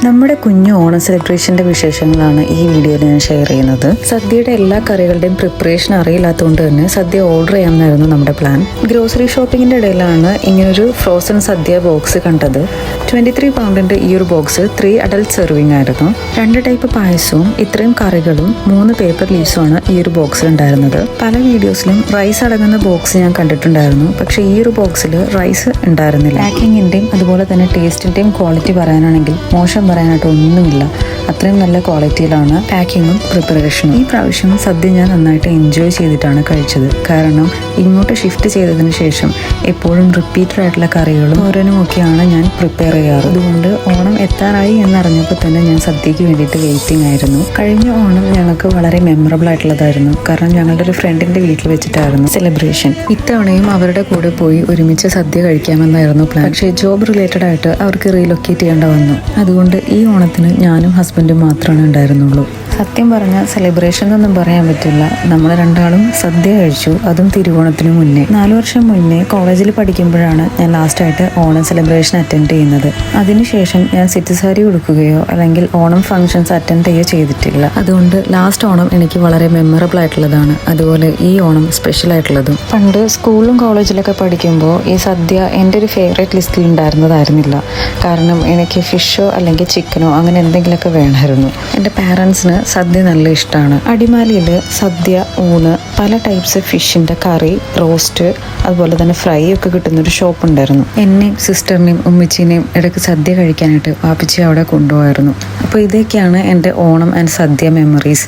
നമ്മുടെ കുഞ്ഞു ഓണം സെലിബ്രേഷൻ്റെ വിശേഷങ്ങളാണ് ഈ വീഡിയോയിൽ ഞാൻ ഷെയർ ചെയ്യുന്നത്. സദ്യയുടെ എല്ലാ കറികളുടെയും പ്രിപ്പറേഷൻ അറിയില്ലാത്തതുകൊണ്ട് തന്നെ സദ്യ ഓർഡർ ചെയ്യാമെന്നായിരുന്നു നമ്മുടെ പ്ലാൻ. ഗ്രോസറി ഷോപ്പിങ്ങിൻ്റെ ഇടയിലാണ് ഇങ്ങനൊരു ഫ്രോസൺ സദ്യ ബോക്സ് കണ്ടത്. 23 പൗണ്ടിൻ്റെ ഈ ഒരു ബോക്സ് 3 അഡൽട്ട് സെർവിങ് ആയിരുന്നു. 2 ടൈപ്പ് പായസവും ഇത്രയും കറികളും 3 പേപ്പർ ലീവ്സുമാണ് ഈ ഒരു ബോക്സിൽ ഉണ്ടായിരുന്നത്. പല വീഡിയോസിലും റൈസ് അടങ്ങുന്ന ബോക്സ് ഞാൻ കണ്ടിട്ടുണ്ടായിരുന്നു, പക്ഷേ ഈ ഒരു ബോക്സിൽ റൈസ് ഉണ്ടായിരുന്നില്ല. പാക്കിങ്ങിൻ്റെയും അതുപോലെ തന്നെ ടേസ്റ്റിൻ്റെയും ക്വാളിറ്റി പറയാനാണെങ്കിൽ മോശം പറയാനായിട്ട് ഒന്നുമില്ല. അത്രയും നല്ല ക്വാളിറ്റിയിലാണ് പാക്കിങ്ങും പ്രിപ്പറേഷനും. ഈ പ്രാവശ്യം സദ്യ ഞാൻ നന്നായിട്ട് എൻജോയ് ചെയ്തിട്ടാണ് കഴിച്ചത്. കാരണം ഇങ്ങോട്ട് ഷിഫ്റ്റ് ചെയ്തതിന് ശേഷം എപ്പോഴും റിപ്പീറ്റഡ് ആയിട്ടുള്ള കറികളും ഓരോന്നുമൊക്കെയാണ് ഞാൻ പ്രിപ്പയർ ചെയ്യാറ്. അതുകൊണ്ട് ഓണം എത്താറായി എന്നറിഞ്ഞപ്പോൾ തന്നെ ഞാൻ സദ്യക്ക് വേണ്ടിയിട്ട് വെയിറ്റിംഗ് ആയിരുന്നു. കഴിഞ്ഞ ഓണം ഞങ്ങൾക്ക് വളരെ മെമ്മറബിൾ ആയിട്ടുള്ളതായിരുന്നു. കാരണം ഞങ്ങളുടെ ഒരു ഫ്രണ്ടിൻ്റെ വീട്ടിൽ വെച്ചിട്ടായിരുന്നു സെലിബ്രേഷൻ. ഇത്തവണയും അവരുടെ കൂടെ പോയി ഒരുമിച്ച് സദ്യ കഴിക്കാമെന്നായിരുന്നു പ്ലാൻ. പക്ഷേ ജോബ് റിലേറ്റഡ് ആയിട്ട് അവർക്ക് റീലൊക്കേറ്റ് ചെയ്യേണ്ട വന്നു. അതുകൊണ്ട് ഈ ഓണത്തിന് ഞാനും ഹസ്ബൻഡും മാത്രമാണ് ഉണ്ടായിരുന്നുള്ളൂ. സത്യം പറഞ്ഞാൽ സെലിബ്രേഷൻ എന്നൊന്നും പറയാൻ പറ്റില്ല. നമ്മൾ രണ്ടാളും സദ്യ കഴിച്ചു, അതും തിരുവോണത്തിന് മുന്നേ. 4 വർഷം മുന്നേ കോളേജിൽ പഠിക്കുമ്പോഴാണ് ഞാൻ ലാസ്റ്റായിട്ട് ഓണം സെലിബ്രേഷൻ അറ്റൻഡ് ചെയ്യുന്നത്. അതിനുശേഷം ഞാൻ സെറ്റ് സാരി ഉടുക്കുകയോ അല്ലെങ്കിൽ ഓണം ഫംഗ്ഷൻസ് അറ്റൻഡ് ചെയ്യുകയോ ചെയ്തിട്ടില്ല. അതുകൊണ്ട് ലാസ്റ്റ് ഓണം എനിക്ക് വളരെ മെമ്മറബിൾ ആയിട്ടുള്ളതാണ്. അതുപോലെ ഈ ഓണം സ്പെഷ്യൽ ആയിട്ടുള്ളതും. പണ്ട് സ്കൂളിലും കോളേജിലൊക്കെ പഠിക്കുമ്പോൾ ഈ സദ്യ എൻ്റെ ഒരു ഫേവറേറ്റ് ലിസ്റ്റിൽ ഉണ്ടായിരുന്നതായിരുന്നില്ല. കാരണം എനിക്ക് ഫിഷോ അല്ലെങ്കിൽ ചിക്കനോ അങ്ങനെ എന്തെങ്കിലുമൊക്കെ വേണമായിരുന്നു. എൻ്റെ പാരൻസിന് സദ്യ നല്ല ഇഷ്ടമാണ്. അടിമാലിയിൽ സദ്യ, ഊണ്, പല ടൈപ്സ് ഫിഷിൻ്റെ കറി, റോസ്റ്റ്, അതുപോലെ തന്നെ ഫ്രൈ ഒക്കെ കിട്ടുന്നൊരു ഷോപ്പ് ഉണ്ടായിരുന്നു. എന്നെയും സിസ്റ്ററിനെയും ഉമ്മച്ചീനെയും ഇടയ്ക്ക് സദ്യ കഴിക്കാനായിട്ട് വാപ്പിച്ചി അവിടെ കൊണ്ടുപോകായിരുന്നു. അപ്പോൾ ഇതൊക്കെയാണ് എൻ്റെ ഓണം ആൻഡ് സദ്യ മെമ്മറീസ്.